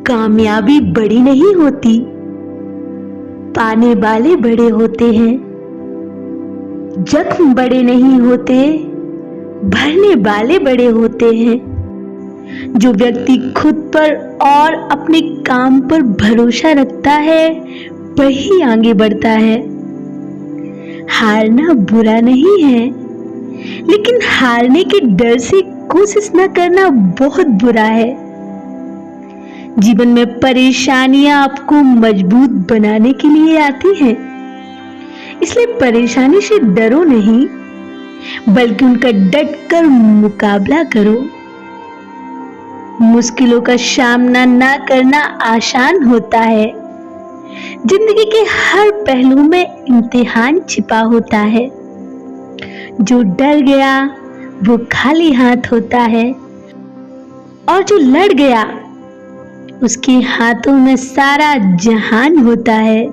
कामयाबी बड़ी नहीं होती, पाने वाले बड़े होते हैं। जख्म बड़े नहीं होते, भरने वाले बड़े होते हैं। जो व्यक्ति खुद पर और अपने काम पर भरोसा रखता है वही आगे बढ़ता है। हारना बुरा नहीं है, लेकिन हारने के डर से कोशिश न करना बहुत बुरा है। जीवन में परेशानियां आपको मजबूत बनाने के लिए आती हैं, इसलिए परेशानी से डरो नहीं, बल्कि उनका डटकर मुकाबला करो। मुश्किलों का सामना ना करना आसान होता है। जिंदगी के हर पहलू में इम्तिहान छिपा होता है। जो डर गया वो खाली हाथ होता है, और जो लड़ गया उसके हाथों में सारा जहान होता है।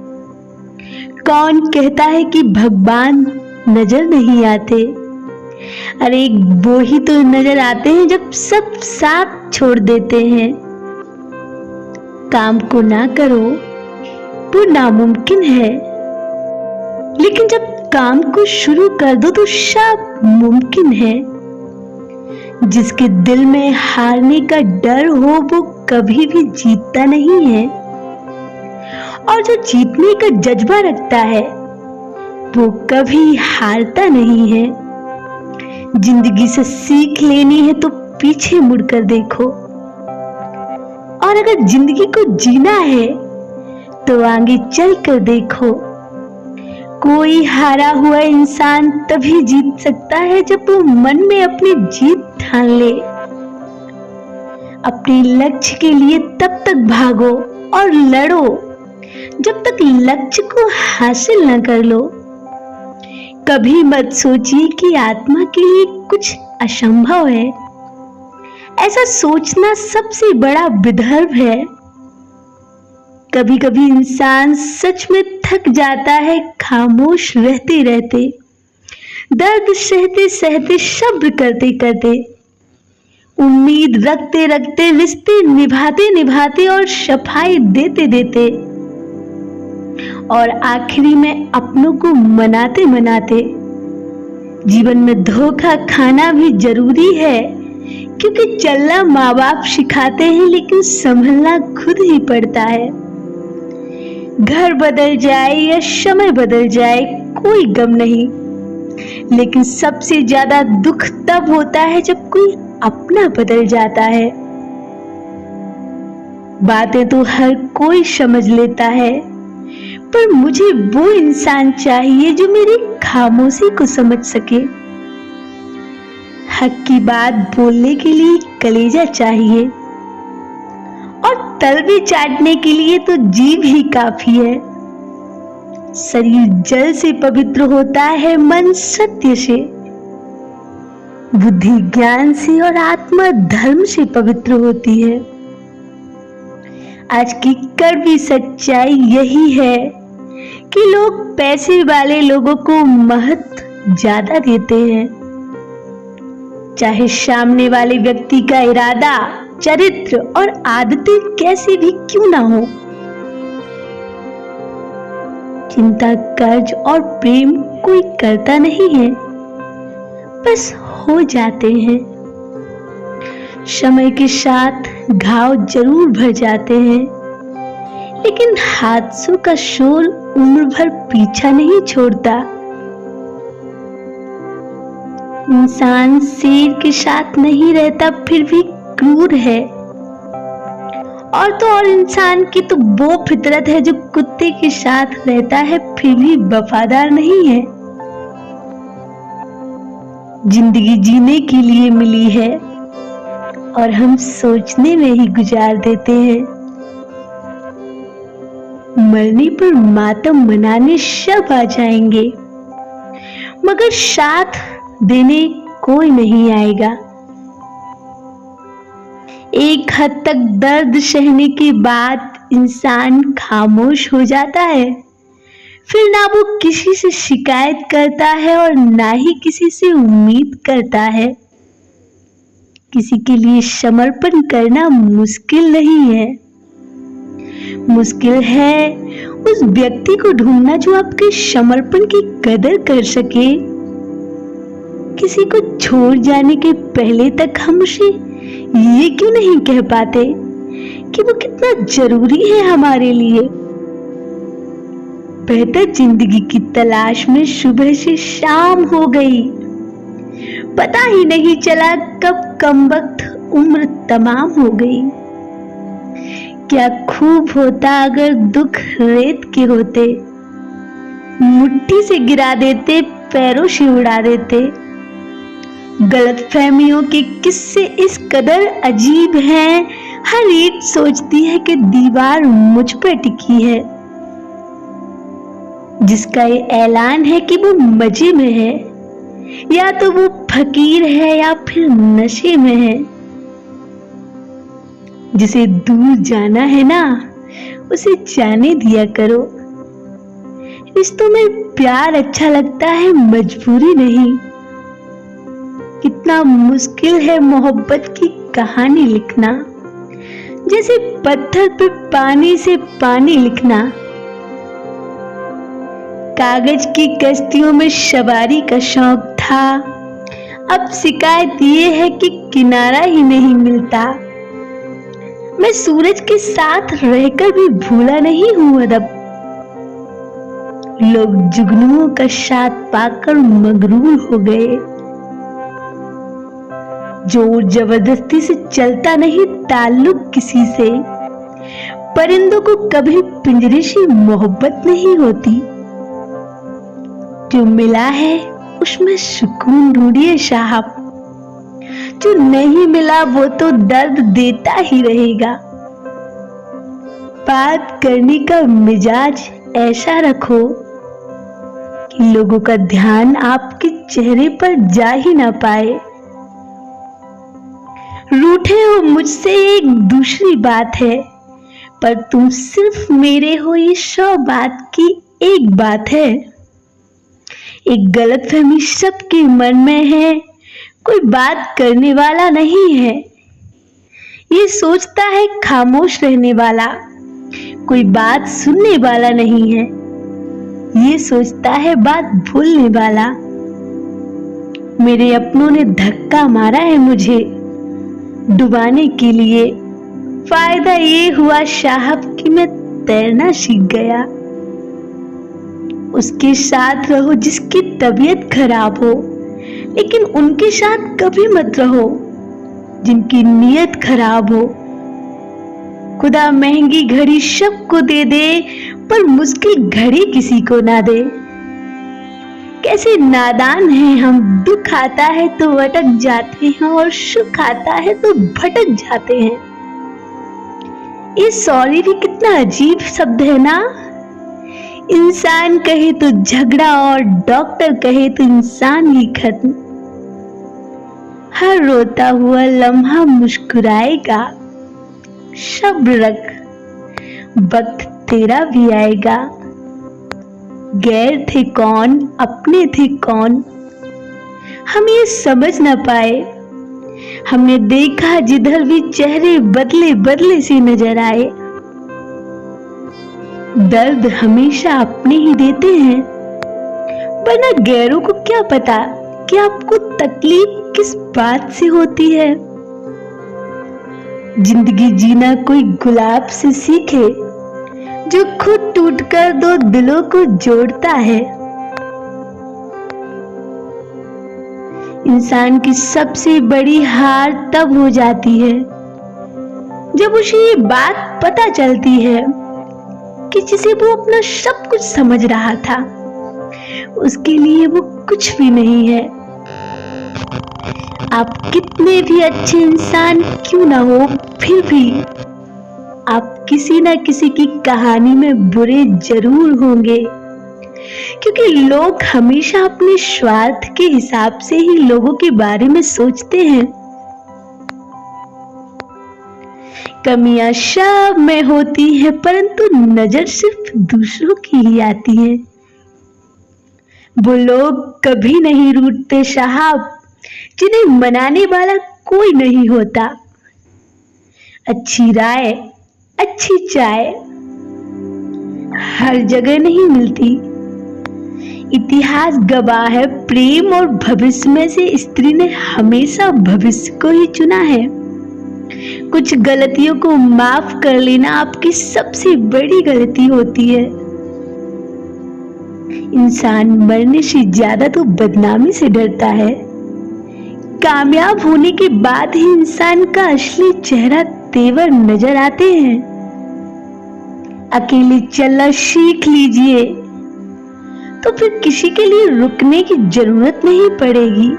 कौन कहता है कि भगवान नजर नहीं आते? अरे वो ही तो नजर आते हैं जब सब साथ छोड़ देते हैं। काम को ना करो वो नामुमकिन है, लेकिन जब काम को शुरू कर दो तो सब मुमकिन है। जिसके दिल में हारने का डर हो वो कभी भी जीतता नहीं है, और जो जीतने का जज्बा रखता है वो कभी हारता नहीं है। जिंदगी से सीख लेनी है तो पीछे मुड़कर देखो, और अगर जिंदगी को जीना है तो आगे चलकर देखो। कोई हारा हुआ इंसान तभी जीत सकता है जब वो मन में अपनी जीत ठान ले। अपने लक्ष्य के लिए तब तक भागो और लड़ो जब तक लक्ष्य को हासिल न कर लो। कभी मत सोचिए कि आत्मा के लिए कुछ असंभव है। ऐसा सोचना सबसे बड़ा विदर्भ है। कभी कभी इंसान सच में थक जाता है खामोश रहते रहते, दर्द सहते सहते, सब्र करते करते, उम्मीद रखते रखते, रिश्ते निभाते निभाते और सफाई देते देते, और आखिरी में अपनों को मनाते मनाते। जीवन में धोखा खाना भी जरूरी है, क्योंकि चलना माँ बाप सिखाते हैं, लेकिन संभलना खुद ही पड़ता है। घर बदल जाए या समय बदल जाए कोई गम नहीं, लेकिन सबसे ज्यादा दुख तब होता है जब कोई अपना बदल जाता है। बातें तो हर कोई समझ लेता है, पर मुझे वो इंसान चाहिए जो मेरी खामोशी को समझ सके। हक की बात बोलने के लिए कलेजा चाहिए, और तलवे चाटने के लिए तो जीभ ही काफी है। शरीर जल से पवित्र होता है, मन सत्य से, बुद्धि ज्ञान से, और आत्मा धर्म से पवित्र होती है। आज की कड़वी सच्चाई यही है कि लोग पैसे वाले लोगों को महत्व ज्यादा देते हैं, चाहे सामने वाले व्यक्ति का इरादा, चरित्र और आदतें कैसी भी क्यों ना हो। चिंता, कर्ज और प्रेम कोई करता नहीं है, बस हो जाते हैं। समय के साथ घाव जरूर भर जाते हैं, लेकिन हादसों का शोर उम्र भर पीछा नहीं छोड़ता। इंसान शेर के साथ नहीं रहता फिर भी क्रूर है, और तो और इंसान की तो वो फितरत है जो कुत्ते के साथ रहता है फिर भी वफादार नहीं है। जिंदगी जीने के लिए मिली है, और हम सोचने में ही गुजार देते हैं। मरने पर मातम मनाने सब आ जाएंगे, मगर साथ देने कोई नहीं आएगा। एक हद तक दर्द सहने के बाद इंसान खामोश हो जाता है, फिर ना वो किसी से शिकायत करता है और ना ही किसी से उम्मीद करता है। किसी के लिए समर्पण करना मुश्किल नहीं है, मुश्किल है उस व्यक्ति को ढूंढना जो आपके समर्पण की कदर कर सके। किसी को छोड़ जाने के पहले तक हम उसे ये क्यों नहीं कह पाते कि वो कितना जरूरी है हमारे लिए। बेहतर जिंदगी की तलाश में सुबह से शाम हो गई, पता ही नहीं चला कब कमबख्त उम्र तमाम हो गई। क्या खूब होता अगर दुख रेत के होते, मुट्ठी से गिरा देते, पैरों से उड़ा देते। गलतफहमियों के किस्से इस कदर अजीब हैं, हर ईंट सोचती है कि दीवार मुझ पर टिकी है। जिसका ये ऐलान है कि वो मजे में है, या तो वो फकीर है या फिर नशे में है। जिसे दूर जाना है ना, उसे जाने दिया करो। रिश्तों में प्यार अच्छा लगता है, मजबूरी नहीं। कितना मुश्किल है मोहब्बत की कहानी लिखना, जैसे पत्थर पे पानी से पानी लिखना। कागज की कश्तियों में सवारी का शौक था, अब शिकायत ये है कि किनारा ही नहीं मिलता। मैं सूरज के साथ रहकर भी भूला नहीं हूं अदब। लोग जुगनुओं का साथ पाकर मगरूर हो गए। जोर जबरदस्ती से चलता नहीं ताल्लुक किसी से। परिंदों को कभी पिंजरे से मोहब्बत नहीं होती। जो मिला है उसमें सुकून ढूंढिए साहब, जो नहीं मिला वो तो दर्द देता ही रहेगा। बात करने का मिजाज ऐसा रखो कि लोगों का ध्यान आपके चेहरे पर जा ही ना पाए। रूठे हो मुझसे एक दूसरी बात है, पर तुम सिर्फ मेरे हो ये 100 बात की एक बात है। एक गलतफहमी सबके मन में है, कोई बात करने वाला नहीं है। ये सोचता है खामोश रहने वाला, कोई बात सुनने वाला नहीं है। ये सोचता है बात भूलने वाला। मेरे अपनों ने धक्का मारा है मुझे डुबाने के लिए। फायदा ये हुआ साहब कि मैं तैरना सीख गया। उसके साथ रहो जिसकी तबीयत खराब हो, लेकिन उनके साथ कभी मत रहो जिनकी नीयत खराब हो। खुदा महंगी घड़ी सबको दे दे, पर मुश्किल घड़ी किसी को ना दे। कैसे नादान हैं हम, दुख आता है तो अटक जाते हैं और सुख आता है तो भटक जाते हैं। ये सॉरी भी कितना अजीब शब्द है ना। इंसान कहे तो झगड़ा और डॉक्टर कहे तो इंसान ही खत्म। हर रोता हुआ लम्हा मुस्कुराएगा। सब्र रख, वक्त तेरा भी आएगा। गैर थे कौन, अपने थे कौन, हम ये समझ न पाए। हमने देखा जिधर भी चेहरे बदले बदले से नजर आए। दर्द हमेशा अपने ही देते हैं, वरना गैरों को क्या पता कि आपको तकलीफ किस बात से होती है। जिंदगी जीना कोई गुलाब से सीखे, जो खुद टूटकर 2 दिलों को जोड़ता है। इंसान की सबसे बड़ी हार तब हो जाती है जब उसे ये बात पता चलती है कि जिसे वो अपना सब कुछ समझ रहा था, उसके लिए वो कुछ भी नहीं है। आप कितने भी अच्छे इंसान क्यों ना हो, फिर भी आप किसी ना किसी की कहानी में बुरे जरूर होंगे, क्योंकि लोग हमेशा अपने स्वार्थ के हिसाब से ही लोगों के बारे में सोचते हैं। कमियां सब में होती है, परंतु नजर सिर्फ दूसरों की ही आती है। वो लोग कभी नहीं रूठते साहब, जिन्हें मनाने वाला कोई नहीं होता। अच्छी राय, अच्छी चाय, हर जगह नहीं मिलती। इतिहास गवाह है, प्रेम और भविष्य में से स्त्री ने हमेशा भविष्य को ही चुना है। कुछ गलतियों को माफ कर लेना आपकी सबसे बड़ी गलती होती है। इंसान मरने से ज्यादा तो बदनामी से डरता है। कामयाब होने के बाद ही इंसान का असली चेहरा तेवर नजर आते हैं। अकेले चलना सीख लीजिए, तो फिर किसी के लिए रुकने की जरूरत नहीं पड़ेगी।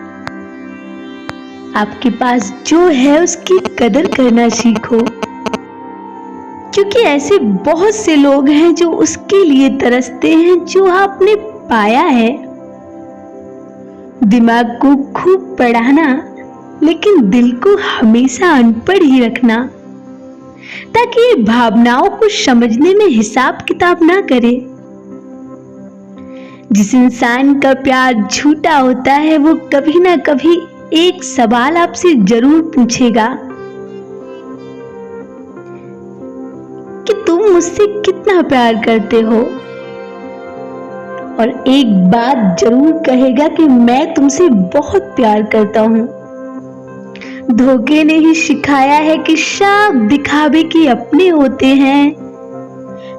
आपके पास जो है उसकी कदर करना सीखो, क्योंकि ऐसे बहुत से लोग हैं जो उसके लिए तरसते हैं जो आपने पाया है। दिमाग को खूब पढ़ाना, लेकिन दिल को हमेशा अनपढ़ ही रखना, ताकि ये भावनाओं को समझने में हिसाब किताब ना करे। जिस इंसान का प्यार झूठा होता है वो कभी ना कभी एक सवाल आपसे जरूर पूछेगा कि तुम मुझसे कितना प्यार करते हो, और एक बात जरूर कहेगा कि मैं तुमसे बहुत प्यार करता हूं। धोखे ने ही सिखाया है कि सब दिखावे के अपने होते हैं।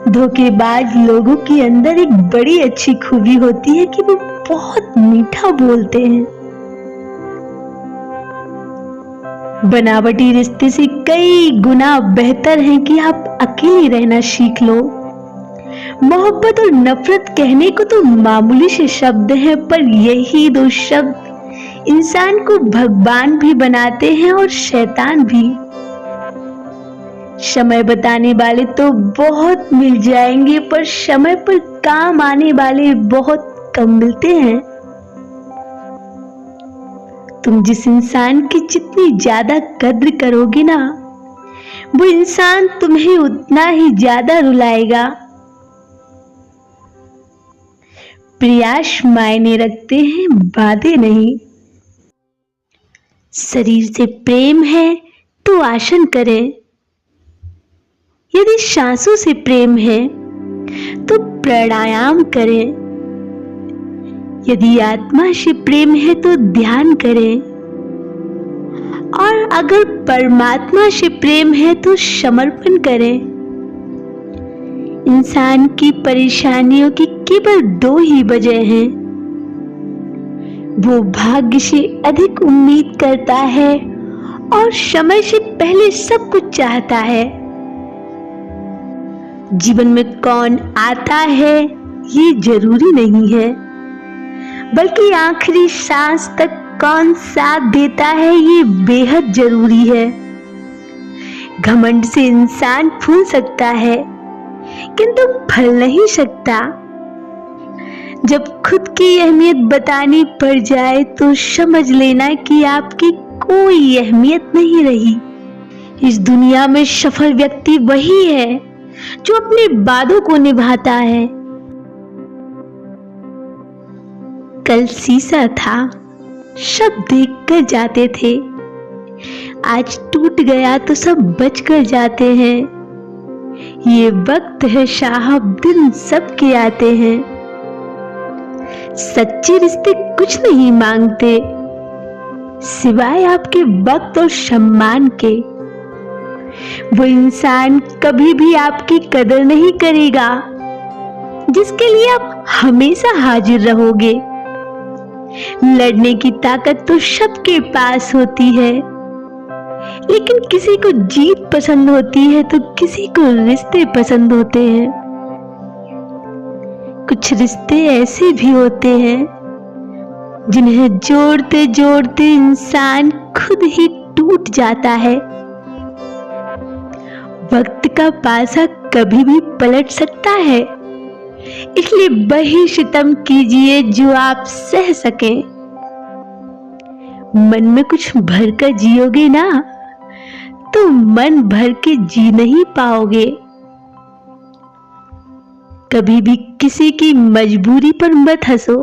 धोखेबाज लोगों के अंदर एक बड़ी अच्छी खूबी होती है कि वो बहुत मीठा बोलते हैं। बनावटी रिश्ते से कई गुना बेहतर है कि आप अकेले रहना सीख लो। मोहब्बत और नफरत कहने को तो मामूली से शब्द हैं, पर यही दो शब्द इंसान को भगवान भी बनाते हैं और शैतान भी। समय बताने वाले तो बहुत मिल जाएंगे, पर समय पर काम आने वाले बहुत कम मिलते हैं। तुम जिस इंसान की जितनी ज्यादा कद्र करोगे ना, वो इंसान तुम्हें उतना ही ज्यादा रुलाएगा। प्रयास मायने रखते हैं, वादे नहीं। शरीर से प्रेम है तो आसन करें। यदि सांसों से प्रेम है तो प्राणायाम करें। यदि आत्मा से प्रेम है तो ध्यान करें, और अगर परमात्मा से प्रेम है तो समर्पण करें। इंसान की परेशानियों की केवल दो ही वजह हैं। वो भाग्य से अधिक उम्मीद करता है और समय से पहले सब कुछ चाहता है। जीवन में कौन आता है ये जरूरी नहीं है, बल्कि आखिरी सांस तक कौन साथ देता है ये बेहद जरूरी है। घमंड से इंसान फूल सकता है, किंतु फल नहीं सकता। जब खुद की अहमियत बतानी पड़ जाए तो समझ लेना कि आपकी कोई अहमियत नहीं रही। इस दुनिया में सफल व्यक्ति वही है जो अपने वादों को निभाता है। कल शीशा था, सब देखकर जाते थे। आज टूट गया तो सब बचकर जाते हैं। ये वक्त है साहब, दिन सबके आते हैं। सच्चे रिश्ते कुछ नहीं मांगते सिवाय आपके वक्त और सम्मान के। वो इंसान कभी भी आपकी कदर नहीं करेगा जिसके लिए आप हमेशा हाजिर रहोगे। लड़ने की ताकत तो सबके पास होती है, लेकिन किसी को जीत पसंद होती है तो किसी को रिश्ते पसंद होते हैं। कुछ रिश्ते ऐसे भी होते हैं जिन्हें जोड़ते जोड़ते इंसान खुद ही टूट जाता है। वक्त का पासा कभी भी पलट सकता है, इसलिए वही सितम कीजिए जो आप सह सकें। मन में कुछ भरकर जियोगे ना तो मन भर के जी नहीं पाओगे। कभी भी किसी की मजबूरी पर मत हंसो,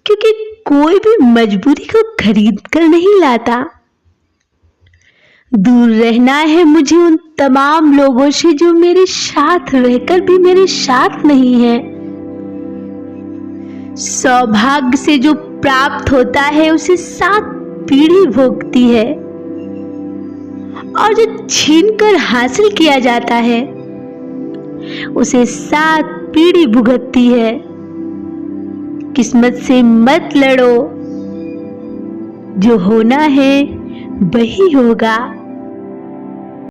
क्योंकि कोई भी मजबूरी को खरीद कर नहीं लाता। दूर रहना है मुझे उन तमाम लोगों से जो मेरे साथ रहकर भी मेरे साथ नहीं है। सौभाग्य से जो प्राप्त होता है उसे 7 पीढ़ी भोगती है, और जो छीनकर हासिल किया जाता है उसे 7 पीढ़ी भुगतती है। किस्मत से मत लड़ो, जो होना है वही होगा।